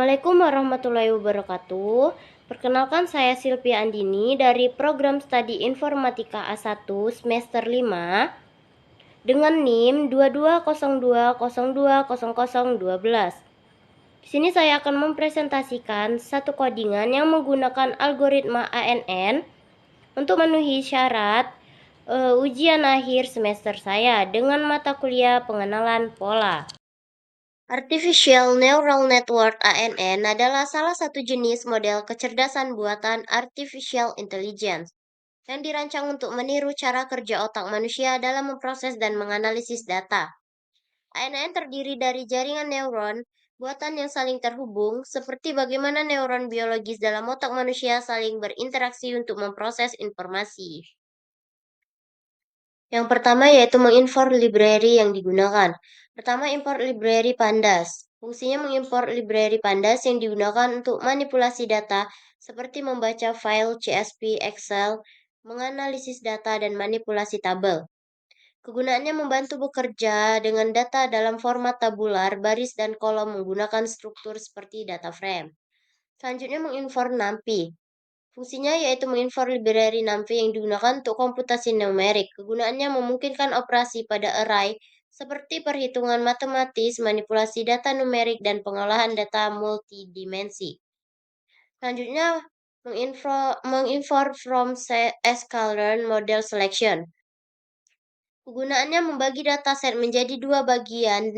Assalamualaikum warahmatullahi wabarakatuh. Perkenalkan saya Silvia Andini dari program studi Informatika A1 semester 5 dengan NIM 2202020012. Di sini saya akan mempresentasikan satu codingan yang menggunakan algoritma ANN untuk memenuhi syarat ujian akhir semester saya dengan mata kuliah pengenalan pola. Artificial Neural Network (ANN) adalah salah satu jenis model kecerdasan buatan artificial intelligence yang dirancang untuk meniru cara kerja otak manusia dalam memproses dan menganalisis data. ANN terdiri dari jaringan neuron buatan yang saling terhubung, seperti bagaimana neuron biologis dalam otak manusia saling berinteraksi untuk memproses informasi. Yang pertama yaitu mengimpor library yang digunakan. Pertama, import library Pandas. Fungsinya mengimpor library Pandas yang digunakan untuk manipulasi data seperti membaca file CSV Excel, menganalisis data, dan manipulasi tabel. Kegunaannya membantu bekerja dengan data dalam format tabular, baris, dan kolom menggunakan struktur seperti data frame. Selanjutnya menginfor NumPy. Fungsinya yaitu menginfor library NumPy yang digunakan untuk komputasi numerik. Kegunaannya memungkinkan operasi pada array seperti perhitungan matematis, manipulasi data numerik, dan pengolahan data multidimensi. Selanjutnya, menginfor from sklearn model selection. Kegunaannya membagi dataset menjadi dua bagian,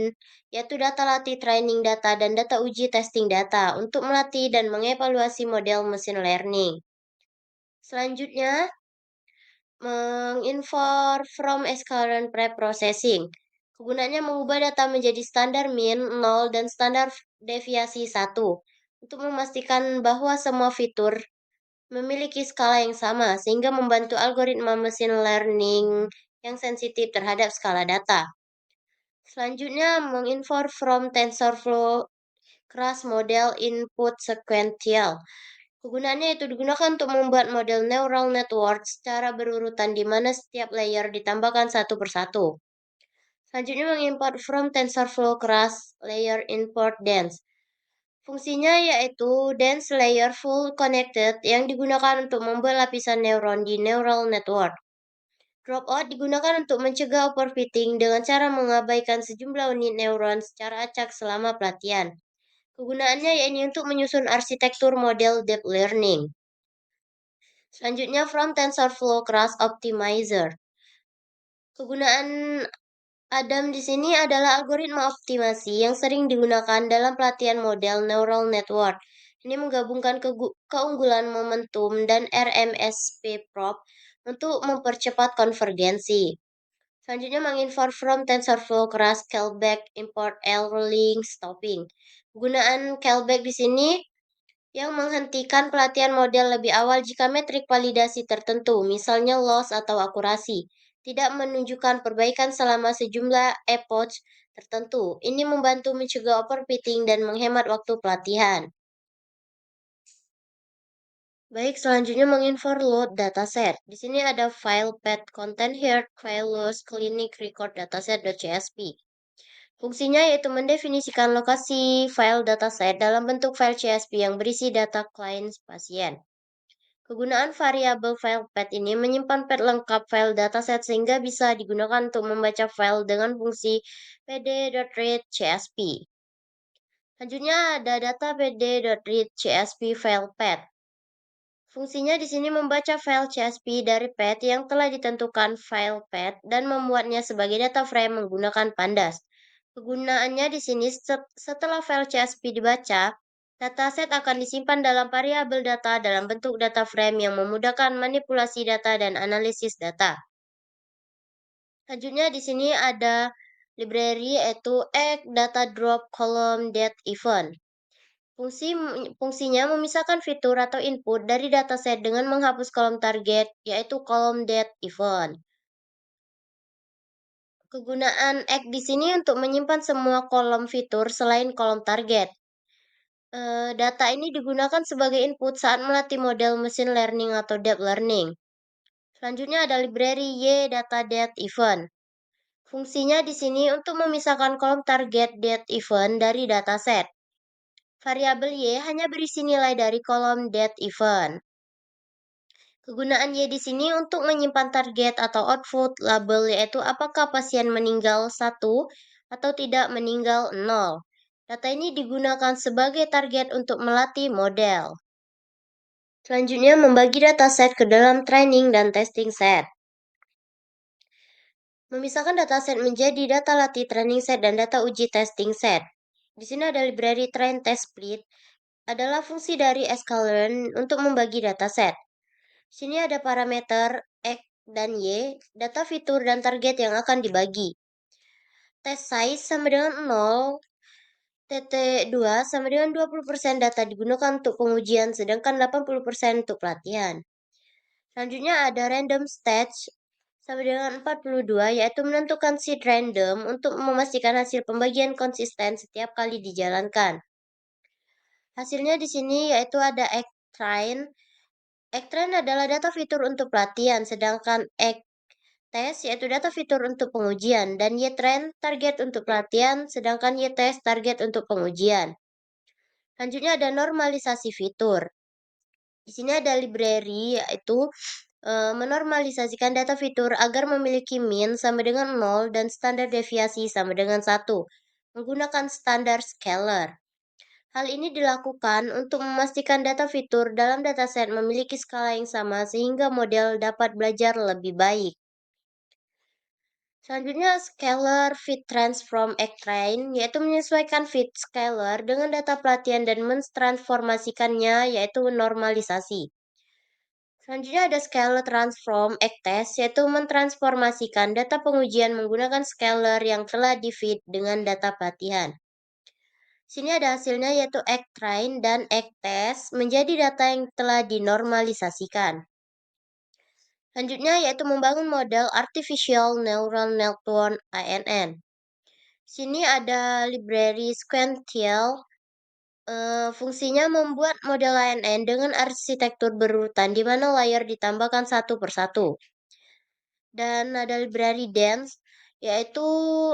yaitu data latih training data dan data uji testing data untuk melatih dan mengevaluasi model machine learning. Selanjutnya, menginfor from sklearn preprocessing. Kegunaannya mengubah data menjadi standar min 0 dan standar deviasi 1 untuk memastikan bahwa semua fitur memiliki skala yang sama sehingga membantu algoritma machine learning yang sensitif terhadap skala data. Selanjutnya, menginfor from TensorFlow Keras model input sequential. Kegunaannya itu digunakan untuk membuat model neural network secara berurutan di mana setiap layer ditambahkan satu persatu. Selanjutnya mengimport from TensorFlow Keras layer import dense. Fungsinya yaitu dense layer full connected yang digunakan untuk membuat lapisan neuron di neural network. Dropout digunakan untuk mencegah overfitting dengan cara mengabaikan sejumlah unit neuron secara acak selama pelatihan. Kegunaannya yaitu untuk menyusun arsitektur model deep learning. Selanjutnya, from TensorFlow Keras Optimizer. Kegunaan Adam di sini adalah algoritma optimasi yang sering digunakan dalam pelatihan model neural network. Ini menggabungkan keunggulan momentum dan RMSP prop untuk mempercepat konvergensi. Selanjutnya, menginfor from TensorFlow Keras Callback Import Erroring Stopping. Penggunaan callback di sini yang menghentikan pelatihan model lebih awal jika metrik validasi tertentu, misalnya loss atau akurasi, tidak menunjukkan perbaikan selama sejumlah epoch tertentu. Ini membantu mencegah overfitting dan menghemat waktu pelatihan. Baik, selanjutnya menginfor load dataset. Di sini ada file path content here, file loss clinic record dataset.csv. Fungsinya yaitu mendefinisikan lokasi file dataset dalam bentuk file CSV yang berisi data klien pasien. Kegunaan variabel file path ini menyimpan path lengkap file dataset sehingga bisa digunakan untuk membaca file dengan fungsi pd.read csv. Selanjutnya ada data pd.read csv file path. Fungsinya di sini membaca file CSV dari path yang telah ditentukan file path dan membuatnya sebagai data frame menggunakan Pandas. Kegunaannya di sini setelah file CSV dibaca, dataset akan disimpan dalam variabel data dalam bentuk data frame yang memudahkan manipulasi data dan analisis data. Selanjutnya di sini ada library yaitu add data drop column date event. Fungsinya memisahkan fitur atau input dari dataset dengan menghapus kolom target, yaitu kolom date event. Kegunaan act di sini untuk menyimpan semua kolom fitur selain kolom target. Data ini digunakan sebagai input saat melatih model machine learning atau deep learning. Selanjutnya ada library y-data-date-event. Fungsinya di sini untuk memisahkan kolom target date event dari dataset. Variabel Y hanya berisi nilai dari kolom date event. Kegunaan Y di sini untuk menyimpan target atau output label yaitu apakah pasien meninggal 1 atau tidak meninggal 0. Data ini digunakan sebagai target untuk melatih model. Selanjutnya membagi dataset ke dalam training dan testing set. Memisahkan dataset menjadi data latih training set dan data uji testing set. Di sini ada library train test split adalah fungsi dari sklearn untuk membagi dataset. Sini ada parameter X dan Y, data fitur dan target yang akan dibagi. Test size sama dengan 0, TT2 sama dengan 20% data digunakan untuk pengujian, sedangkan 80% untuk pelatihan. Selanjutnya ada random stage sama dengan 42, yaitu menentukan seed random untuk memastikan hasil pembagian konsisten setiap kali dijalankan. Hasilnya di sini yaitu ada X-train. X-train adalah data fitur untuk pelatihan, sedangkan X-test yaitu data fitur untuk pengujian, dan Y-train target untuk pelatihan, sedangkan Y-test target untuk pengujian. Selanjutnya ada normalisasi fitur. Di sini ada library yaitu menormalisasikan data fitur agar memiliki mean sama dengan 0 dan standar deviasi sama dengan 1 menggunakan standar scalar. Hal ini dilakukan untuk memastikan data fitur dalam dataset memiliki skala yang sama sehingga model dapat belajar lebih baik. Selanjutnya, scalar fit transform train yaitu menyesuaikan fit scalar dengan data pelatihan dan mentransformasikannya yaitu normalisasi. Selanjutnya ada scalar transform test yaitu mentransformasikan data pengujian menggunakan scalar yang telah di-feed dengan data pelatihan. Sini ada hasilnya yaitu train dan test menjadi data yang telah dinormalisasikan. Selanjutnya yaitu membangun model Artificial Neural Network ANN. Sini ada library Squantial. Fungsinya membuat model ANN dengan arsitektur berurutan di mana layer ditambahkan satu persatu. Dan ada library Dance, yaitu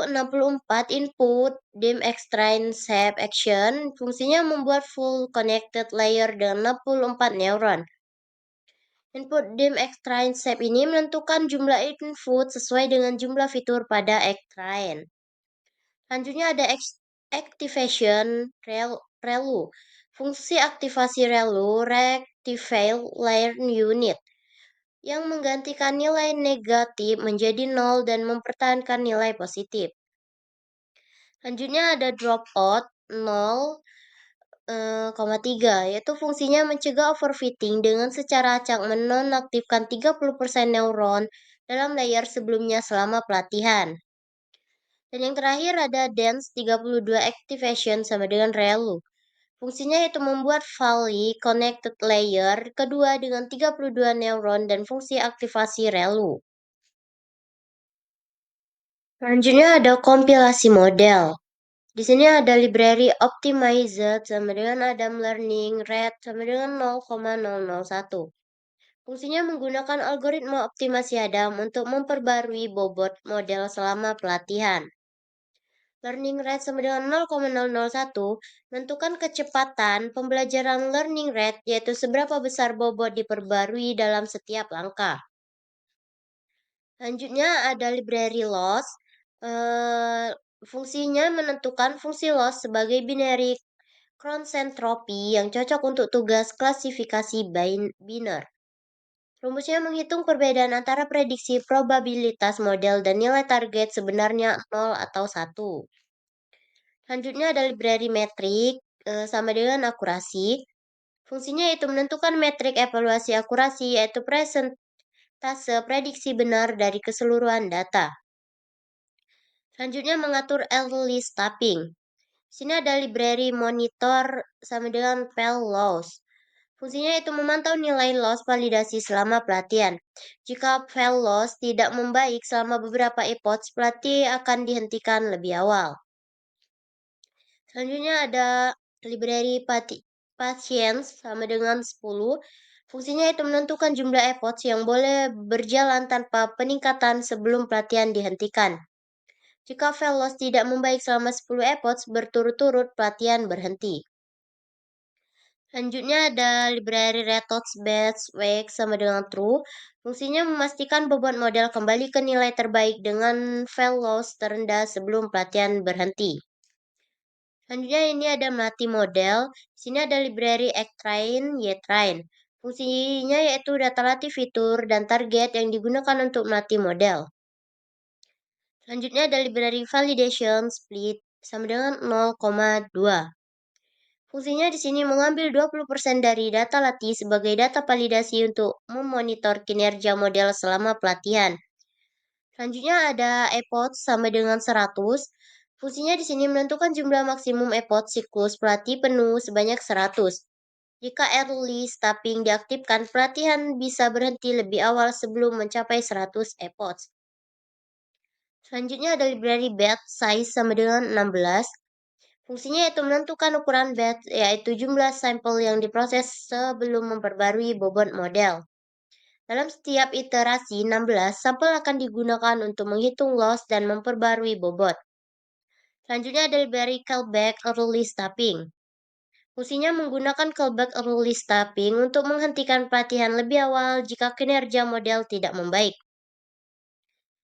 64 input dim extrain shape action. Fungsinya membuat full connected layer dengan 64 neuron. Input dim extrain shape ini menentukan jumlah input sesuai dengan jumlah fitur pada extrain. Selanjutnya ada activation relu. Fungsi aktivasi relu rectifier layer unit yang menggantikan nilai negatif menjadi 0 dan mempertahankan nilai positif. Selanjutnya ada dropout 0,3, yaitu fungsinya mencegah overfitting dengan secara acak menonaktifkan 30% neuron dalam layer sebelumnya selama pelatihan. Dan yang terakhir ada Dance 32 Activation sama dengan Relu. Fungsinya yaitu membuat Fully Connected Layer kedua dengan 32 neuron dan fungsi aktivasi Relu. Selanjutnya ada kompilasi model. Di sini ada library optimized sama dengan Adam Learning Rate sama dengan 0,001. Fungsinya menggunakan algoritma optimasi Adam untuk memperbarui bobot model selama pelatihan. Learning rate sama dengan 0,001 menentukan kecepatan pembelajaran learning rate yaitu seberapa besar bobot diperbarui dalam setiap langkah. Selanjutnya ada library loss. Fungsinya menentukan fungsi loss sebagai binary Cross-entropy yang cocok untuk tugas klasifikasi biner. Rumusnya menghitung perbedaan antara prediksi probabilitas model dan nilai target sebenarnya 0 atau 1. Selanjutnya ada library metrik sama dengan akurasi. Fungsinya itu menentukan metrik evaluasi akurasi yaitu presentase prediksi benar dari keseluruhan data. Selanjutnya mengatur early stopping. Sini ada library monitor sama dengan fail loss. Fungsinya itu memantau nilai loss validasi selama pelatihan. Jika fail loss tidak membaik selama beberapa epoch, pelatih akan dihentikan lebih awal. Selanjutnya ada library patience sama dengan 10. Fungsinya itu menentukan jumlah epoch yang boleh berjalan tanpa peningkatan sebelum pelatihan dihentikan. Jika fail loss tidak membaik selama 10 epoch berturut-turut, pelatihan berhenti. Selanjutnya ada library Retorts Batch Wake sama dengan True. Fungsinya memastikan bobot model kembali ke nilai terbaik dengan fail loss terendah sebelum pelatihan berhenti. Selanjutnya ini ada melatih model. Sini ada library Actrain, Yetrain. Fungsinya yaitu data latih fitur dan target yang digunakan untuk melatih model. Selanjutnya ada library Validation Split sama dengan 0,2. Fungsinya di sini mengambil 20% dari data latih sebagai data validasi untuk memonitor kinerja model selama pelatihan. Selanjutnya ada epoch sama dengan 100. Fungsinya di sini menentukan jumlah maksimum epoch siklus pelatih penuh sebanyak 100. Jika early stopping diaktifkan, pelatihan bisa berhenti lebih awal sebelum mencapai 100 epoch. Selanjutnya ada library batch size sama dengan 16. Fungsinya yaitu menentukan ukuran batch, yaitu jumlah sampel yang diproses sebelum memperbarui bobot model. Dalam setiap iterasi 16, sampel akan digunakan untuk menghitung loss dan memperbarui bobot. Selanjutnya ada library callback early stopping. Fungsinya menggunakan callback early stopping untuk menghentikan pelatihan lebih awal jika kinerja model tidak membaik.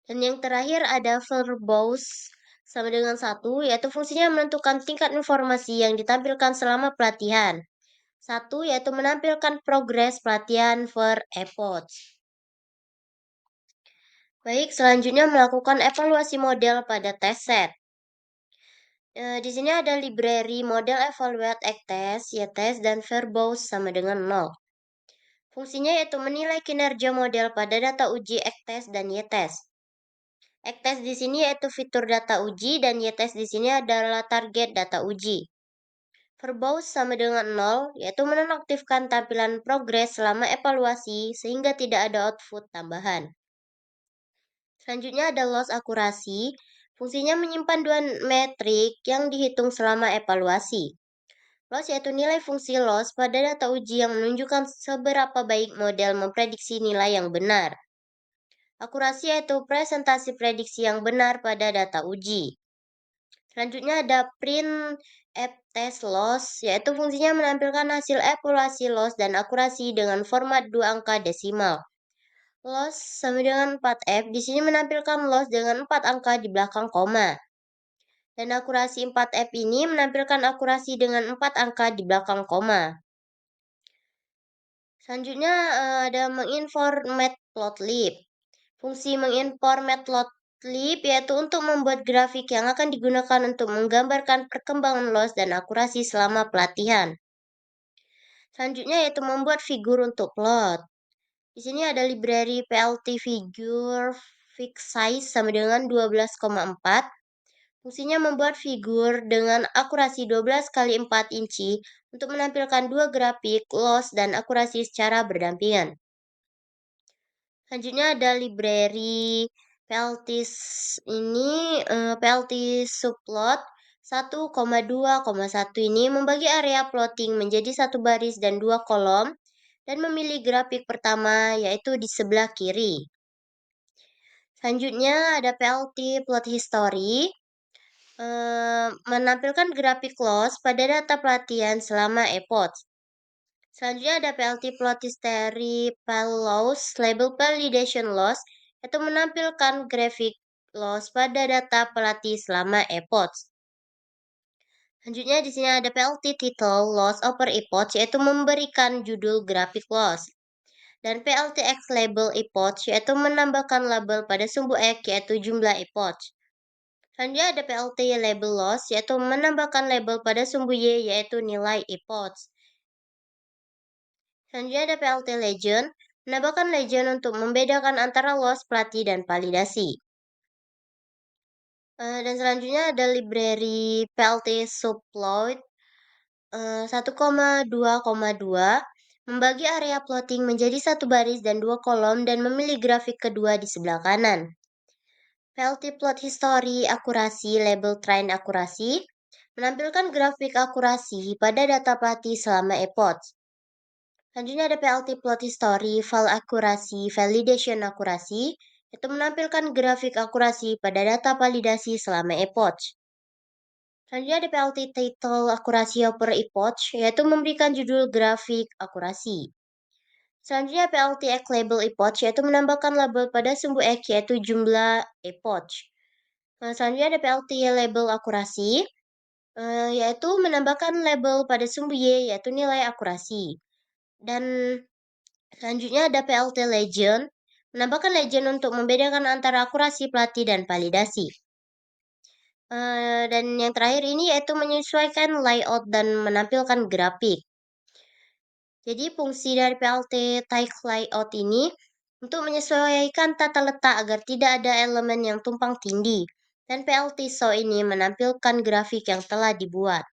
Dan yang terakhir ada verbose sama dengan 1, yaitu fungsinya menentukan tingkat informasi yang ditampilkan selama pelatihan. 1 yaitu menampilkan progres pelatihan per epoch. Baik, selanjutnya melakukan evaluasi model pada test set. Di sini ada library model evaluate X-test, Y-test, dan verbose sama dengan 0. Fungsinya yaitu menilai kinerja model pada data uji X-test dan Y-test. X-test di sini yaitu fitur data uji dan Y-test di sini adalah target data uji. Verbose sama dengan 0, yaitu menonaktifkan tampilan progres selama evaluasi sehingga tidak ada output tambahan. Selanjutnya ada loss akurasi. Fungsinya menyimpan dua metrik yang dihitung selama evaluasi. Loss yaitu nilai fungsi loss pada data uji yang menunjukkan seberapa baik model memprediksi nilai yang benar. Akurasi yaitu presentasi prediksi yang benar pada data uji. Selanjutnya ada print app test loss, yaitu fungsinya menampilkan hasil evaluasi loss dan akurasi dengan format 2 angka desimal. Loss sama dengan 4F, di sini menampilkan loss dengan 4 angka di belakang koma. Dan akurasi 4F ini menampilkan akurasi dengan 4 angka di belakang koma. Selanjutnya ada menginformat plotlib. Fungsi menginformat plotlib yaitu untuk membuat grafik yang akan digunakan untuk menggambarkan perkembangan loss dan akurasi selama pelatihan. Selanjutnya yaitu membuat figur untuk plot. Di sini ada library PLT figure fix size sama dengan 12,4. Fungsinya membuat figur dengan akurasi 12 kali 4 inci untuk menampilkan dua grafik loss dan akurasi secara berdampingan. Selanjutnya ada library PLT PLT subplot 1,2,1 ini membagi area plotting menjadi satu baris dan dua kolom dan memilih grafik pertama yaitu di sebelah kiri. Selanjutnya ada PLT plot history menampilkan grafik loss pada data pelatihan selama epoch. Selanjutnya ada PLT plot history file loss label validation loss yaitu menampilkan grafik loss pada data pelatih selama epoch. Selanjutnya di sini ada PLT title loss over epoch yaitu memberikan judul grafik loss. Dan PLT X label epoch yaitu menambahkan label pada sumbu X yaitu jumlah epoch. Selanjutnya ada PLT label loss yaitu menambahkan label pada sumbu Y yaitu nilai epoch. Selanjutnya ada PLT legend, menambahkan legend untuk membedakan antara loss pelatih dan validasi. Dan selanjutnya ada library PLT subplot 1,2,2 membagi area plotting menjadi satu baris dan dua kolom dan memilih grafik kedua di sebelah kanan. PLT plot history akurasi label train akurasi menampilkan grafik akurasi pada data pelatih selama epoch. Selanjutnya ada PLT plot history file akurasi validation akurasi itu menampilkan grafik akurasi pada data validasi selama epoch. Selanjutnya ada PLT Title Akurasi per epoch, yaitu memberikan judul grafik akurasi. Selanjutnya PLT Egg Label Epoch, yaitu menambahkan label pada sumbu egg, yaitu jumlah epoch. Nah, selanjutnya ada PLT Label Akurasi, yaitu menambahkan label pada sumbu Y, yaitu nilai akurasi. Dan selanjutnya ada PLT Legend, menambahkan legend untuk membedakan antara akurasi pelatih dan validasi. Dan yang terakhir ini yaitu menyesuaikan layout dan menampilkan grafik. Jadi fungsi dari PLT Type Layout ini untuk menyesuaikan tata letak agar tidak ada elemen yang tumpang tindih. Dan PLT Show ini menampilkan grafik yang telah dibuat.